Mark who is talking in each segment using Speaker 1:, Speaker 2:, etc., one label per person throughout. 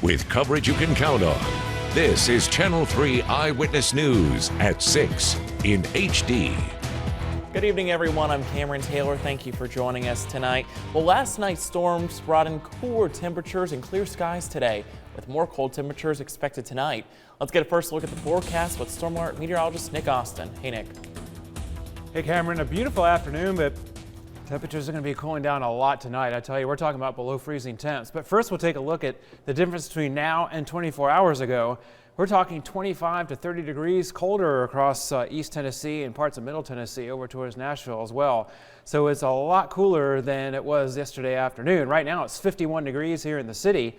Speaker 1: with coverage you can count on. This is Channel 3 Eyewitness News at 6 in HD.
Speaker 2: Good evening, everyone. I'm Cameron Taylor. Thank you for joining us tonight. Well, last night's storms brought in cooler temperatures and clear skies today, with more cold temperatures expected tonight. Let's get a first look at the forecast with Storm Alert meteorologist Nick Austin. Hey, Nick.
Speaker 3: Hey, Cameron. A beautiful afternoon, but temperatures are going to be cooling down a lot tonight. I tell you, we're talking about below freezing temps. But first, we'll take a look at the difference between now and 24 hours ago. We're talking 25 to 30 degrees colder across East Tennessee and parts of Middle Tennessee over towards Nashville as well. So it's a lot cooler than it was yesterday afternoon. Right now it's 51 degrees here in the city,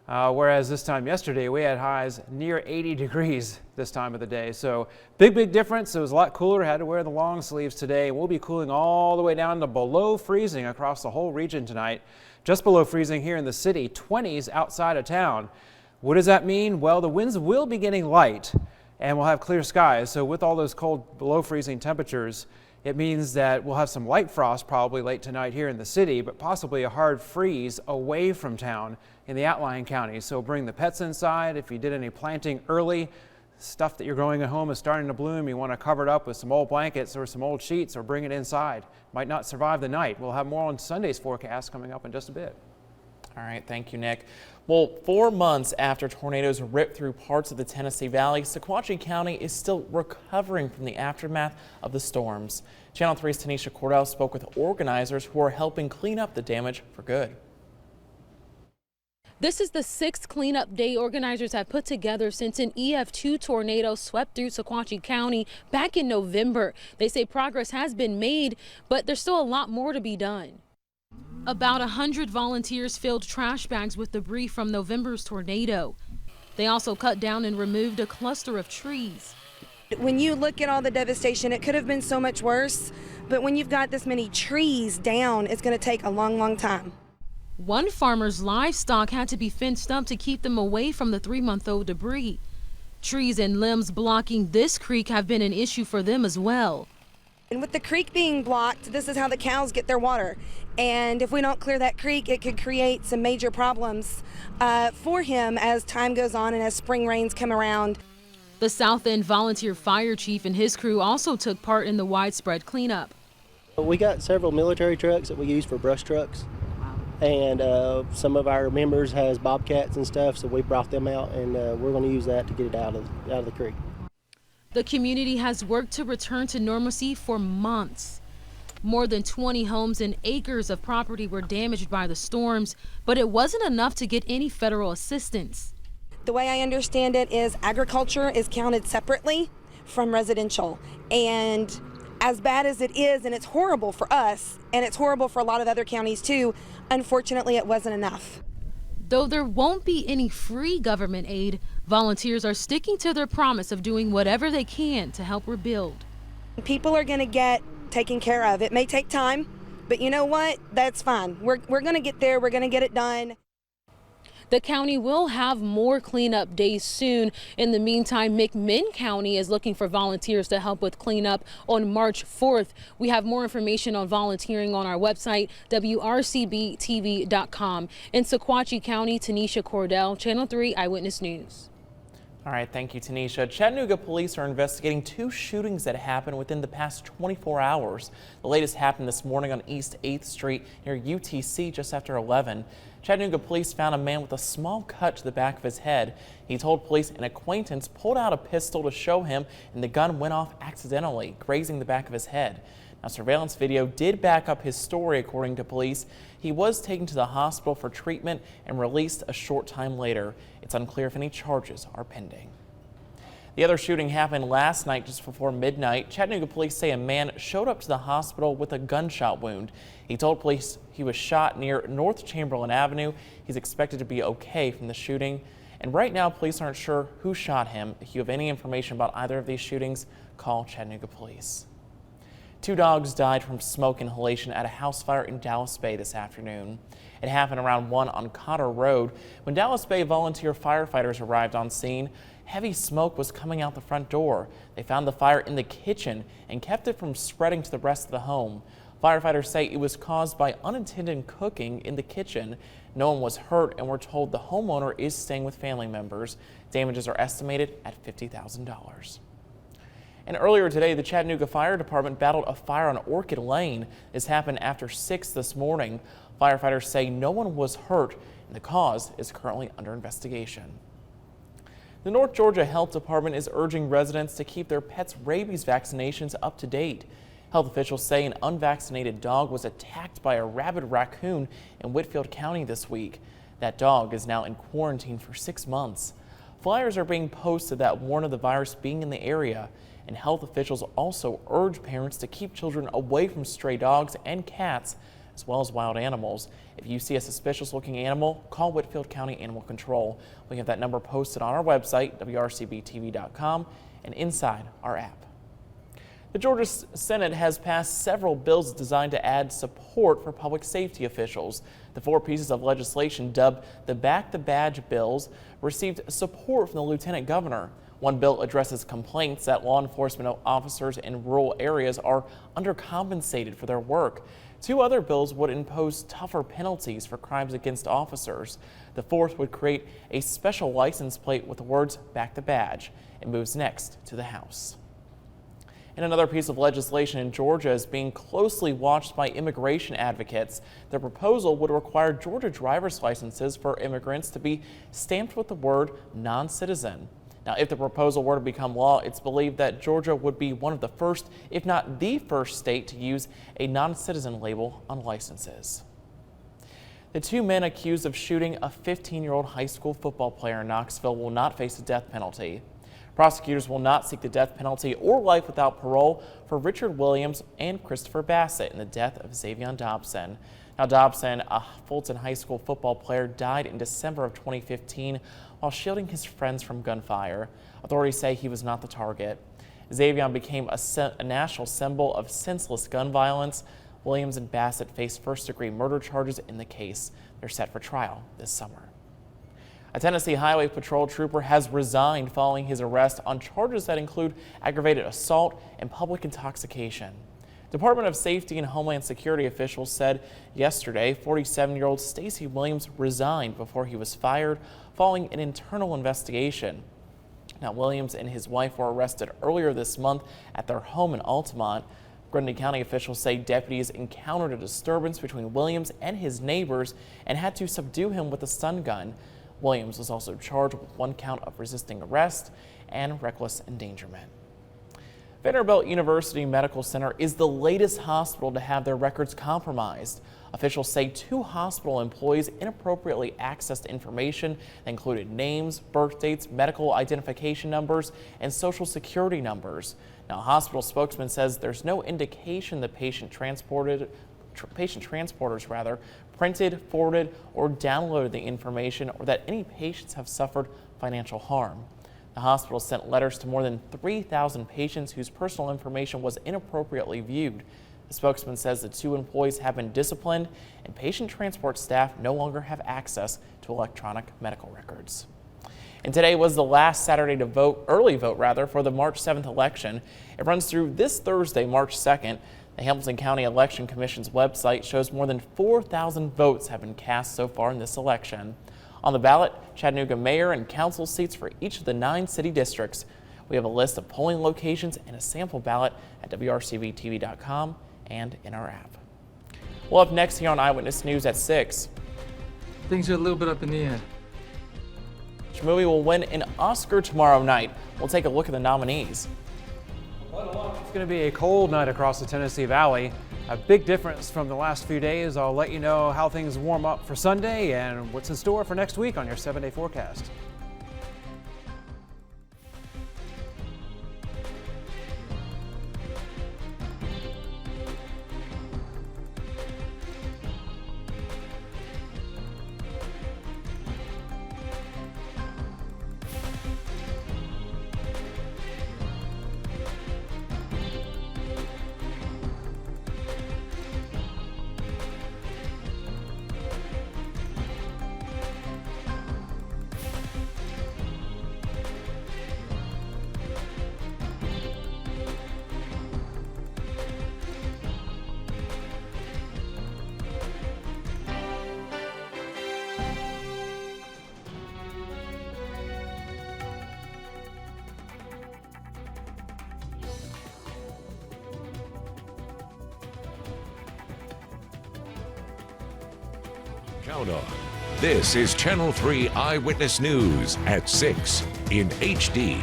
Speaker 3: whereas this time yesterday we had highs near 80 degrees this time of the day. So big difference. It was a lot cooler. Had to wear the long sleeves today. We'll be cooling all the way down to below freezing across the whole region tonight. Just below freezing here in the city, 20s outside of town. What does that mean? Well, the winds will be getting light and we'll have clear skies. So with all those cold below freezing temperatures, it means that we'll have some light frost probably late tonight here in the city, but possibly a hard freeze away from town in the outlying counties. So bring the pets inside. If you did any planting early, stuff that you're growing at home is starting to bloom, you want to cover it up with some old blankets or some old sheets or bring it inside. Might not survive the night. We'll have more on Sunday's forecast coming up in just a bit.
Speaker 2: All right, thank you, Nick. Well, 4 months after tornadoes ripped through parts of the Tennessee Valley, Sequatchie County is still recovering from the aftermath of the storms. Channel 3's Tanisha Cordell spoke with organizers who are helping clean up the damage for good.
Speaker 4: This is the 6th cleanup day organizers have put together since an EF2 tornado swept through Sequatchie County back in November. They say progress has been made, but there's still a lot more to be done. About 100 volunteers filled trash bags with debris from November's tornado. They also cut down and removed a cluster of trees.
Speaker 5: When you look at all the devastation, it could have been so much worse, but when you've got this many trees down, it's going to take a long time.
Speaker 4: One farmer's livestock had to be fenced up to keep them away from the 3-month-old debris. Trees and limbs blocking this creek have been an issue for them as well.
Speaker 5: And with the creek being blocked, this is how the cows get their water. And if we don't clear that creek, it could create some major problems for him as time goes on and as spring rains come around.
Speaker 4: The South End volunteer fire chief and his crew also took part in the widespread cleanup.
Speaker 6: We got several military trucks that we use for brush trucks. And some of our members has bobcats and stuff, so we brought them out, and we're going to use that to get it out of the creek.
Speaker 4: The community has worked to return to normalcy for months. More than 20 homes and acres of property were damaged by the storms, but it wasn't enough to get any federal assistance.
Speaker 5: The way I understand it is agriculture is counted separately from residential. And as bad as it is, and it's horrible for us, and it's horrible for a lot of other counties too, unfortunately it wasn't enough.
Speaker 4: Though there won't be any free government aid, volunteers are sticking to their promise of doing whatever they can to help rebuild.
Speaker 5: People are going to get taken care of. It may take time, but you know what? That's fine. We're going to get there. We're going to get it done.
Speaker 4: The county will have more cleanup days soon. In the meantime, McMinn County is looking for volunteers to help with cleanup on March 4th. We have more information on volunteering on our website, WRCBTV.com. In Sequatchie County, Tanisha Cordell, Channel 3 Eyewitness News.
Speaker 2: All right, thank you, Tanisha. Chattanooga police are investigating 2 shootings that happened within the past 24 hours. The latest happened this morning on East 8th Street near UTC just after 11. Chattanooga police found a man with a small cut to the back of his head. He told police an acquaintance pulled out a pistol to show him, and the gun went off accidentally, grazing the back of his head. Now, surveillance video did back up his story, according to police. He was taken to the hospital for treatment and released a short time later. It's unclear if any charges are pending. The other shooting happened last night just before midnight. Chattanooga police say a man showed up to the hospital with a gunshot wound. He told police he was shot near North Chamberlain Avenue. He's expected to be okay from the shooting. And right now, police aren't sure who shot him. If you have any information about either of these shootings, call Chattanooga police. 2 dogs died from smoke inhalation at a house fire in Dallas Bay this afternoon. It happened around 1 on Cotter Road. When Dallas Bay volunteer firefighters arrived on scene, heavy smoke was coming out the front door. They found the fire in the kitchen and kept it from spreading to the rest of the home. Firefighters say it was caused by unintended cooking in the kitchen. No one was hurt, and we're told the homeowner is staying with family members. Damages are estimated at $50,000. And earlier today, the Chattanooga Fire Department battled a fire on Orchid Lane. This happened after 6 this morning. Firefighters say no one was hurt, and the cause is currently under investigation. The North Georgia Health Department is urging residents to keep their pets' rabies vaccinations up to date. Health officials say an unvaccinated dog was attacked by a rabid raccoon in Whitfield County this week. That dog is now in quarantine for 6 months. Flyers are being posted that warn of the virus being in the area, and health officials also urge parents to keep children away from stray dogs and cats, as well as wild animals. If you see a suspicious looking animal, call Whitfield County Animal Control. We have that number posted on our website, WRCBTV.com, and inside our app. The Georgia Senate has passed several bills designed to add support for public safety officials. The 4 pieces of legislation, dubbed the Back the Badge bills, received support from the Lieutenant Governor. One bill addresses complaints that law enforcement officers in rural areas are undercompensated for their work. 2 other bills would impose tougher penalties for crimes against officers. The 4th would create a special license plate with the words "Back the Badge." It moves next to the House. And another piece of legislation in Georgia is being closely watched by immigration advocates. The proposal would require Georgia driver's licenses for immigrants to be stamped with the word "non-citizen." Now, if the proposal were to become law, it's believed that Georgia would be one of the first, if not the first state to use a non-citizen label on licenses. The 2 men accused of shooting a 15-year-old high school football player in Knoxville will not face a death penalty. Prosecutors will not seek the death penalty or life without parole for Richard Williams and Christopher Bassett in the death of Xavion Dobson. Now, Dobson, a Fulton High School football player, died in December of 2015 while shielding his friends from gunfire. Authorities say he was not the target. Xavion became a national symbol of senseless gun violence. Williams and Bassett face first-degree murder charges in the case. They're set for trial this summer. A Tennessee Highway Patrol trooper has resigned following his arrest on charges that include aggravated assault and public intoxication. Department of Safety and Homeland Security officials said yesterday 47-year-old Stacy Williams resigned before he was fired following an internal investigation. Now, Williams and his wife were arrested earlier this month at their home in Altamont. Grundy County officials say deputies encountered a disturbance between Williams and his neighbors and had to subdue him with a stun gun. Williams was also charged with 1 count of resisting arrest and reckless endangerment. Vanderbilt University Medical Center is the latest hospital to have their records compromised. Officials say 2 hospital employees inappropriately accessed information that included names, birth dates, medical identification numbers, and social security numbers. Now, a hospital spokesman says there's no indication the patient transporters printed, forwarded, or downloaded the information, or that any patients have suffered financial harm. The hospital sent letters to more than 3,000 patients whose personal information was inappropriately viewed. The spokesman says the 2 employees have been disciplined, and patient transport staff no longer have access to electronic medical records. And today was the last Saturday to vote, early vote rather, for the March 7th election. It runs through this Thursday, March 2nd. The Hamilton County Election Commission's website shows more than 4,000 votes have been cast so far in this election. On the ballot, Chattanooga mayor and council seats for each of the 9 city districts. We have a list of polling locations and a sample ballot at WRCBTV.com and in our app. Well, up next here on Eyewitness News at 6.
Speaker 7: Things are a little bit up in the air.
Speaker 2: Which movie will win an Oscar tomorrow night? We'll take a look at the nominees.
Speaker 3: It's going to be a cold night across the Tennessee Valley. A big difference from the last few days. I'll let you know how things warm up for Sunday and what's in store for next week on your 7-day forecast.
Speaker 1: Count on. This is Channel 3 Eyewitness News at 6 in HD.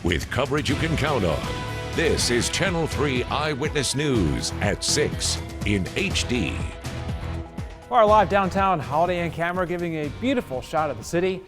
Speaker 1: With coverage you can count on, this is Channel 3 Eyewitness News at 6 in HD.
Speaker 3: Our live downtown Holiday Inn camera giving a beautiful shot of the city.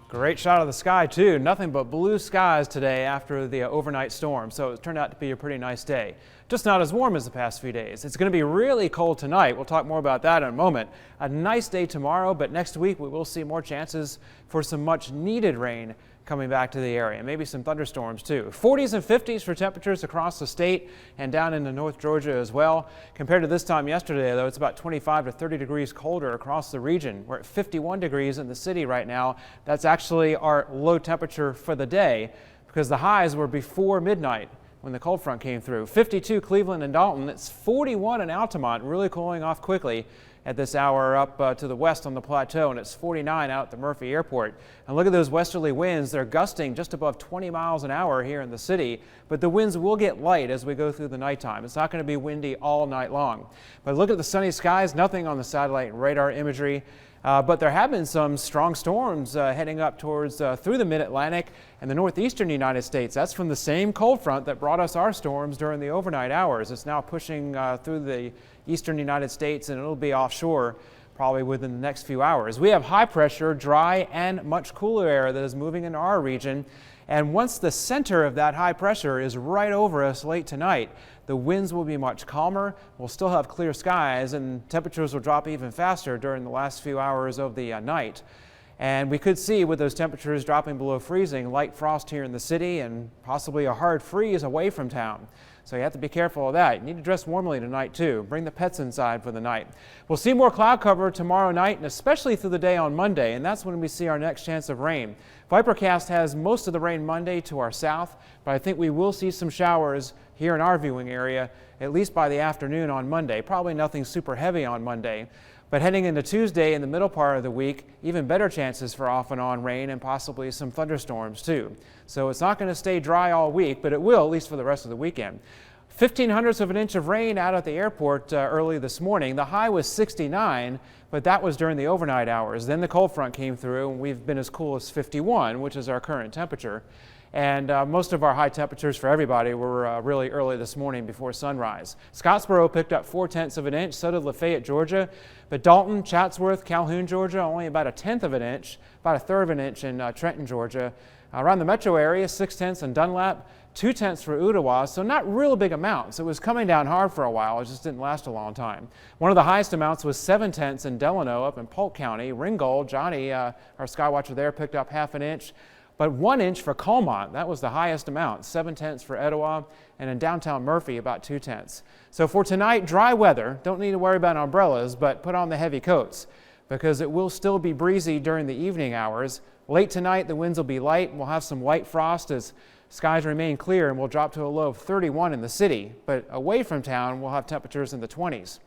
Speaker 3: Great shot of the sky too. Nothing but blue skies today after the overnight storm. So it turned out to be a pretty nice day. Just not as warm as the past few days. It's going to be really cold tonight. We'll talk more about that in a moment. A nice day tomorrow, but next week we will see more chances for some much needed rain coming back to the area. Maybe some thunderstorms too. 40s and 50s for temperatures across the state and down into North Georgia as well. Compared to this time yesterday, though, it's about 25 to 30 degrees colder across the region. We're at 51 degrees in the city right now. That's actually our low temperature for the day because the highs were before midnight when the cold front came through. 52 Cleveland and Dalton. It's 41 in Altamont, really cooling off quickly at this hour up to the west on the plateau, and it's 49 out at the Murphy Airport. And look at those westerly winds. They're gusting just above 20 miles an hour here in the city, but the winds will get light as we go through the nighttime. It's not going to be windy all night long. But look at the sunny skies, nothing on the satellite and radar imagery. But there have been some strong storms heading up towards through the mid-Atlantic and the northeastern United States. That's from the same cold front that brought us our storms during the overnight hours. It's now pushing through the eastern United States, and it'll be offshore probably within the next few hours. We have high pressure, dry, and much cooler air that is moving into our region. And once the center of that high pressure is right over us late tonight, the winds will be much calmer. We'll still have clear skies, and temperatures will drop even faster during the last few hours of the night. And we could see, with those temperatures dropping below freezing, light frost here in the city and possibly a hard freeze away from town. So you have to be careful of that. You need to dress warmly tonight too. Bring the pets inside for the night. We'll see more cloud cover tomorrow night and especially through the day on Monday, and that's when we see our next chance of rain. Vipercast has most of the rain Monday to our south, but I think we will see some showers here in our viewing area, at least by the afternoon on Monday. Probably nothing super heavy on Monday. But heading into Tuesday in the middle part of the week, even better chances for off and on rain and possibly some thunderstorms too. So it's not going to stay dry all week, but it will, at least for the rest of the weekend. 0.15 of an inch of rain out at the airport early this morning. The high was 69, but that was during the overnight hours. Then the cold front came through, and we've been as cool as 51, which is our current temperature. And most of our high temperatures for everybody were really early this morning before sunrise. Scottsboro picked up 0.4 of an inch, so did Lafayette, Georgia. But Dalton, Chatsworth, Calhoun, Georgia, only about 1/10 of an inch, about 1/3 of an inch in Trenton, Georgia. Around the metro area, 0.6 in Dunlap, 0.2 for Ottawa, so not real big amounts. It was coming down hard for a while. It just didn't last a long time. One of the highest amounts was 0.7 in Delano up in Polk County. Ringgold, Johnny, our skywatcher there, picked up 1/2 inch. But 1 inch for Colmont, that was the highest amount, 0.7 for Etowah, and in downtown Murphy, about 0.2. So for tonight, dry weather. Don't need to worry about umbrellas, but put on the heavy coats. because it will still be breezy during the evening hours. Late tonight, the winds will be light, and we'll have some light frost as skies remain clear, and we'll drop to a low of 31 in the city. But away from town, we'll have temperatures in the 20s.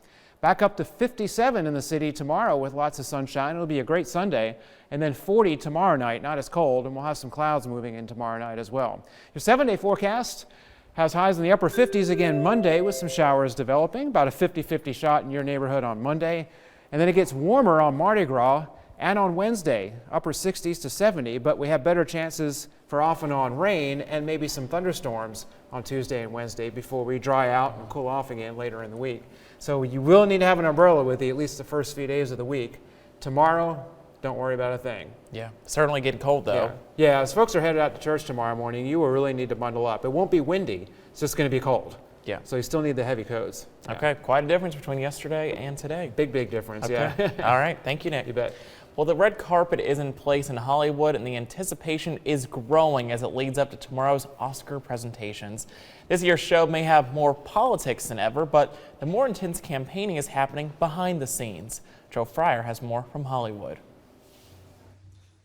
Speaker 3: Back up to 57 in the city tomorrow with lots of sunshine. It'll be a great Sunday. And then 40 tomorrow night, not as cold, and we'll have some clouds moving in tomorrow night as well. Your 7-day forecast has highs in the upper 50s again Monday with some showers developing, about a 50-50 shot in your neighborhood on Monday. And then it gets warmer on Mardi Gras and on Wednesday, upper 60s to 70, but we have better chances for off and on rain and maybe some thunderstorms on Tuesday and Wednesday before we dry out and cool off again later in the week. So you will need to have an umbrella with you at least the first few days of the week. Tomorrow, don't worry about a thing.
Speaker 2: Yeah, certainly getting cold though.
Speaker 3: Yeah, as folks are headed out to church tomorrow morning, you will really need to bundle up. It won't be windy, it's just going to be cold.
Speaker 2: Yeah.
Speaker 3: So you still need the heavy coats.
Speaker 2: Okay, quite a difference between yesterday and today.
Speaker 3: Big difference,
Speaker 2: okay.
Speaker 3: yeah.
Speaker 2: All right, thank you, Nick.
Speaker 3: You bet.
Speaker 2: Well, the red carpet is in place in Hollywood, and the anticipation is growing as it leads up to tomorrow's Oscar presentations. This year's show may have more politics than ever, but the more intense campaigning is happening behind the scenes. Joe Fryer has more from Hollywood.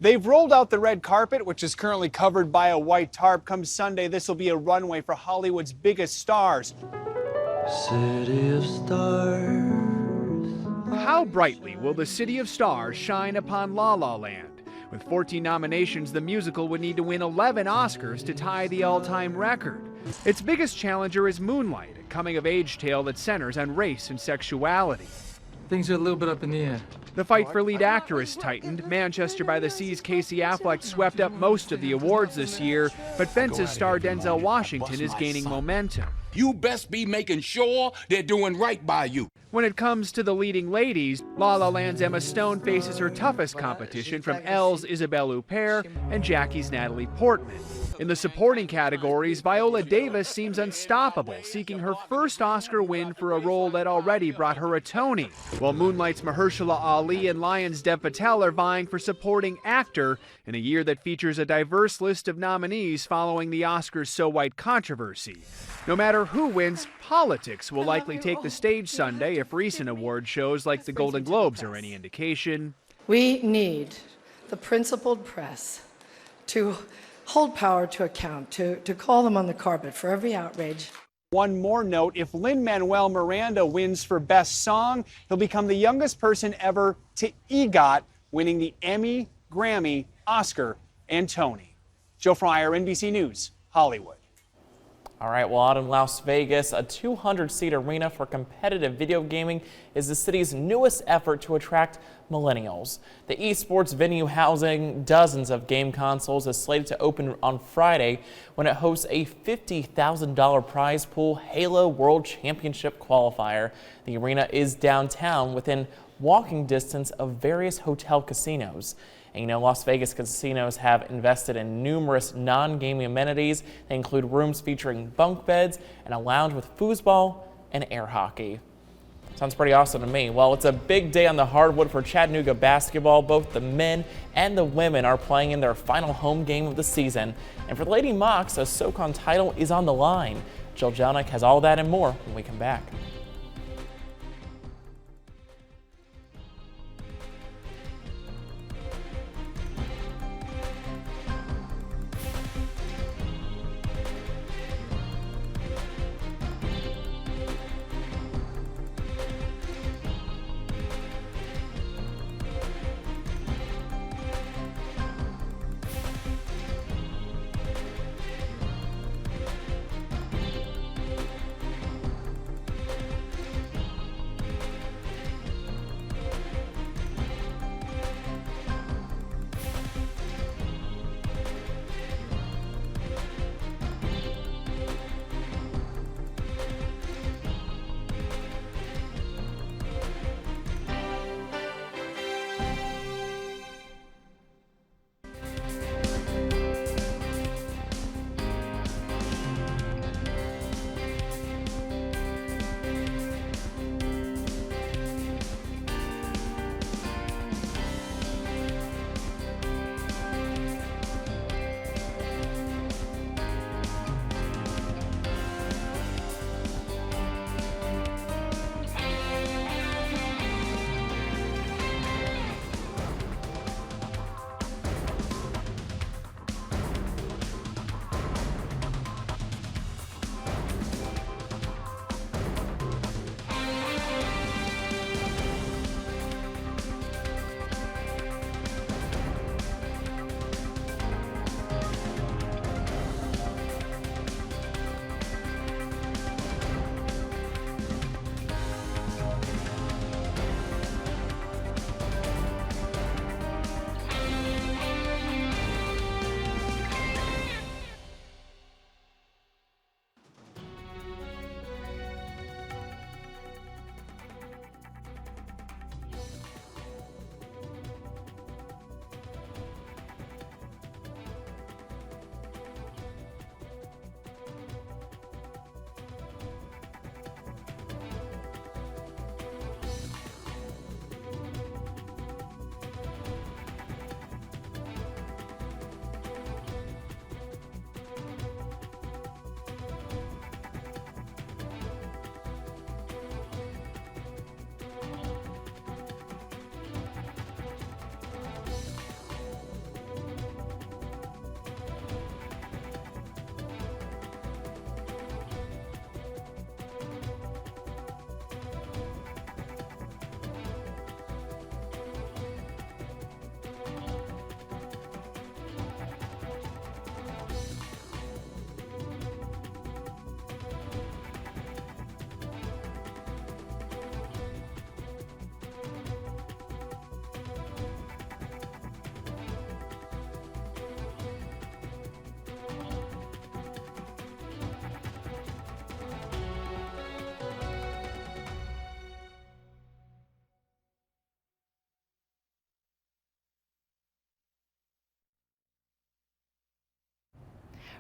Speaker 8: They've rolled out the red carpet, which is currently covered by a white tarp. Come Sunday, this will be a runway for Hollywood's biggest stars.
Speaker 9: City of Stars.
Speaker 8: How brightly will the City of Stars shine upon La La Land? With 14 nominations, the musical would need to win 11 Oscars to tie the all-time record. Its biggest challenger is Moonlight, a coming-of-age tale that centers on race and sexuality.
Speaker 7: Things are a little bit up in the air.
Speaker 8: The fight for lead actor is tightened. Manchester by the Sea's Casey Affleck swept up most of the awards this year, but Fences star Denzel Washington is gaining momentum.
Speaker 10: You best be making sure they're doing right by you.
Speaker 8: When it comes to the leading ladies, La La Land's Emma Stone faces her toughest competition from Elle's Isabelle Huppert and Jackie's Natalie Portman. In the supporting categories, Viola Davis seems unstoppable, seeking her first Oscar win for a role that already brought her a Tony, while Moonlight's Mahershala Ali and Lion's Dev Patel are vying for supporting actor in a year that features a diverse list of nominees following the Oscars So White controversy. No matter who wins, politics will likely take the stage Sunday if recent award shows like the Golden Globes are any indication.
Speaker 11: We need the principled press to hold power to account, to call them on the carpet for every outrage.
Speaker 8: One more note, if Lin-Manuel Miranda wins for Best Song, he'll become the youngest person ever to EGOT, winning the Emmy, Grammy, Oscar, and Tony. Joe Fryer, NBC News, Hollywood.
Speaker 2: All right, well, out in Las Vegas, a 200-seat arena for competitive video gaming is the city's newest effort to attract millennials. The esports venue housing dozens of game consoles is slated to open on Friday when it hosts a $50,000 prize pool Halo World Championship qualifier. The arena is downtown within walking distance of various hotel casinos. And you know, Las Vegas casinos have invested in numerous non-gaming amenities. They include rooms featuring bunk beds and a lounge with foosball and air hockey. Sounds pretty awesome to me. Well, it's a big day on the hardwood for Chattanooga basketball. Both the men and the women are playing in their final home game of the season. And for the Lady Mocs, a SoCon title is on the line. Jill Jelnick has all that and more when we come back.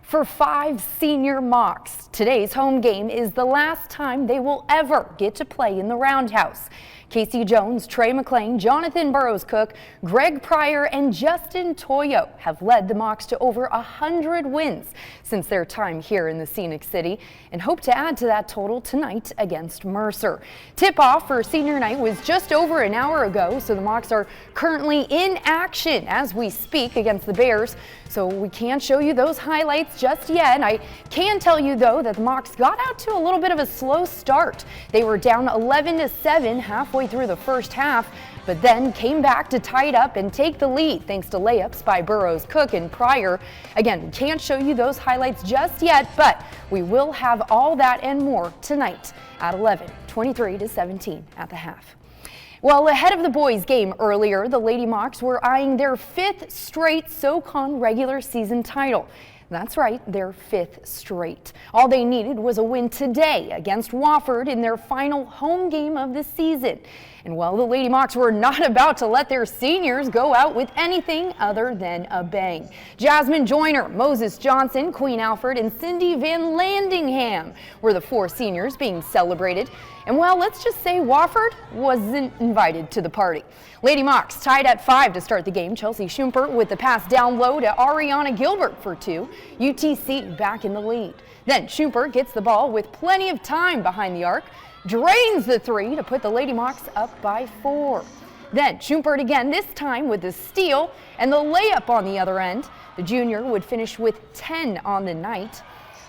Speaker 12: For 5 senior Mocs, today's home game is the last time they will ever get to play in the Roundhouse. Casey Jones, Trey McLean, Jonathan Burrows-Cook, Greg Pryor, and Justin Toyo have led the Mocs to over 100 wins since their time here in the Scenic City and hope to add to that total tonight against Mercer. Tip-off for senior night was just over an hour ago, so the Mocs are currently in action as we speak against the Bears. So we can't show you those highlights just yet. I can tell you, though, that the Mocs got out to a little bit of a slow start. They were down 11-7 halfway through the first half, but then came back to tie it up and take the lead thanks to layups by Burrows, Cook, and Pryor. Again, we can't show you those highlights just yet, but we will have all that and more tonight at 11, 23-17 at the half. Well, ahead of the boys' game earlier, the Lady Mocs were eyeing their 5th straight SoCon regular season title. That's right, their 5th straight. All they needed was a win today against Wofford in their final home game of the season. And well, the Lady Mocs were not about to let their seniors go out with anything other than a bang. Jasmine Joyner, Moses Johnson, Queen Alfred, and Cindy Van Landingham were the 4 seniors being celebrated. And well, let's just say Wofford wasn't invited to the party. Lady Mocs tied at 5 to start the game. Chelsea Schumpert with the pass down low to Ariana Gilbert for 2. UTC back in the lead. Then Schumpert gets the ball with plenty of time behind the arc, drains the 3 to put the Lady Mocs up by 4. Then Schumpert again, this time with the steal and the layup on the other end. The junior would finish with 10 on the night.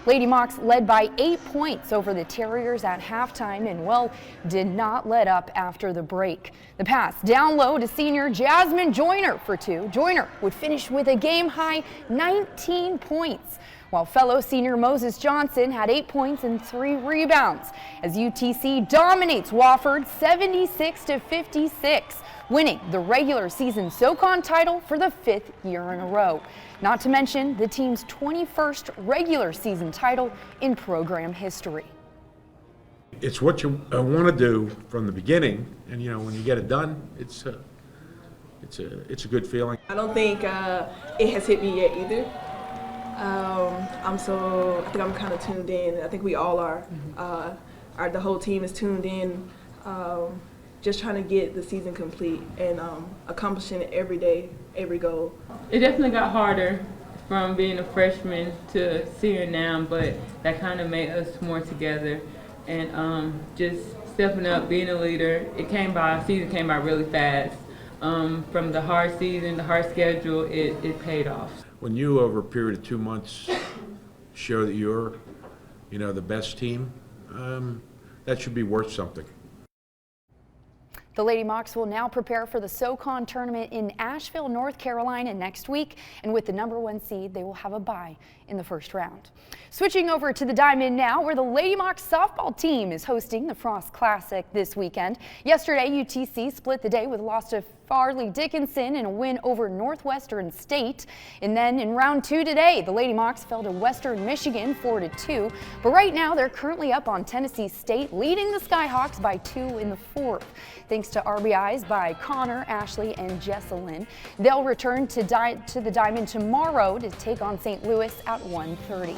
Speaker 12: Lady Mocs led by 8 points over the Terriers at halftime and, well, did not let up after the break. The pass down low to senior Jasmine Joyner for 2. Joyner would finish with a game-high 19 points, while fellow senior Moses Johnson had 8 points and 3 rebounds as UTC dominates Wofford 76-56, winning the regular season SoCon title for the 5th year in a row. Not to mention the team's 21st regular season title in program history.
Speaker 13: It's what you want to do from the beginning, and when you get it done, it's a good feeling.
Speaker 14: I don't think it has hit me yet either. I think I'm kind of tuned in. I think we all are. The whole team is tuned in, just trying to get the season complete and accomplishing it every day, every goal.
Speaker 15: It definitely got harder from being a freshman to senior now, but that kind of made us more together and just stepping up, being a leader. Season came by really fast. From the hard season, the hard schedule, it paid off.
Speaker 13: When you, over a period of 2 months, show that you're, the best team, that should be worth something.
Speaker 12: The Lady Mocs will now prepare for the SoCon tournament in Asheville, North Carolina next week, and with the #1 seed, they will have a bye in the first round. Switching over to the Diamond now, where the Lady Mocs softball team is hosting the Frost Classic this weekend. Yesterday, UTC split the day with a loss to Farley Dickinson and a win over Northwestern State. And then in round 2 today, the Lady Mocs fell to Western Michigan 4-2. But right now, they're currently up on Tennessee State, leading the Skyhawks by 2 in the 4th. Thanks to RBIs by Connor, Ashley, and Jesselyn. They'll return to the Diamond tomorrow to take on St. Louis at 1:30.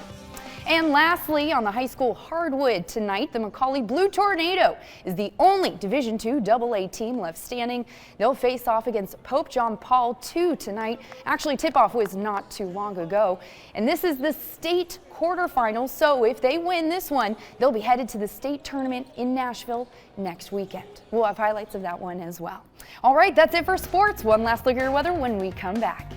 Speaker 12: And lastly, on the high school hardwood tonight, the McCauley Blue Tornado is the only Division II AA team left standing. They'll face off against Pope John Paul II tonight. Actually, tip-off was not too long ago. And this is the state quarterfinals, so if they win this one, they'll be headed to the state tournament in Nashville next weekend. We'll have highlights of that one as well. All right, that's it for sports. One last look at your weather when we come back.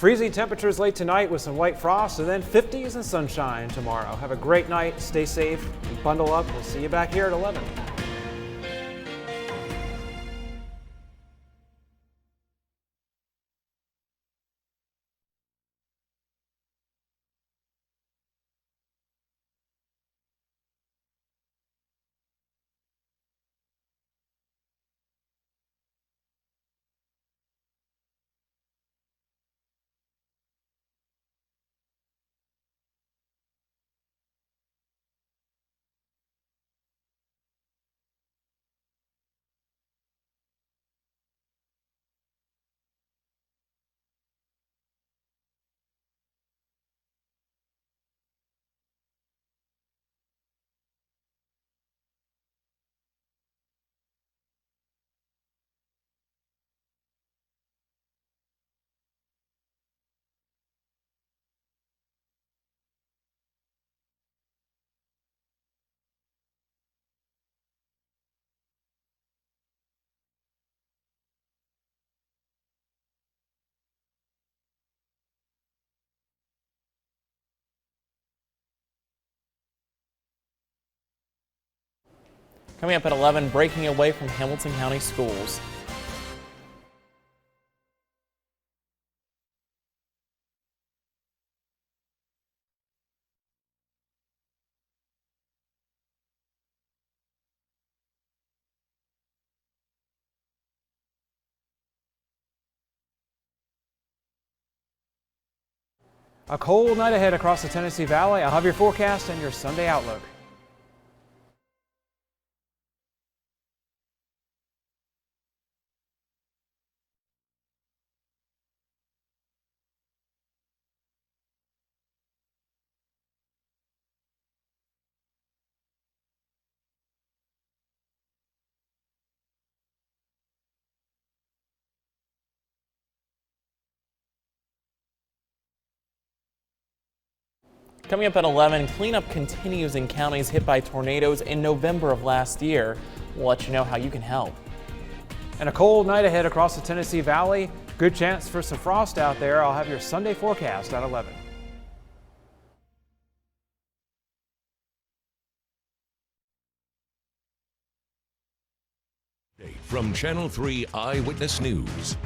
Speaker 3: Freezing temperatures late tonight with some light frost, and then 50s and sunshine tomorrow. Have a great night, stay safe, and bundle up. We'll see you back here at 11.
Speaker 2: Coming up at 11, breaking away from Hamilton County schools.
Speaker 3: A cold night ahead across the Tennessee Valley. I'll have your forecast and your Sunday outlook.
Speaker 2: Coming up at 11, cleanup continues in counties hit by tornadoes in November of last year. We'll let you know how you can help.
Speaker 3: And a cold night ahead across the Tennessee Valley. Good chance for some frost out there. I'll have your Sunday forecast at 11.
Speaker 1: From Channel 3 Eyewitness News.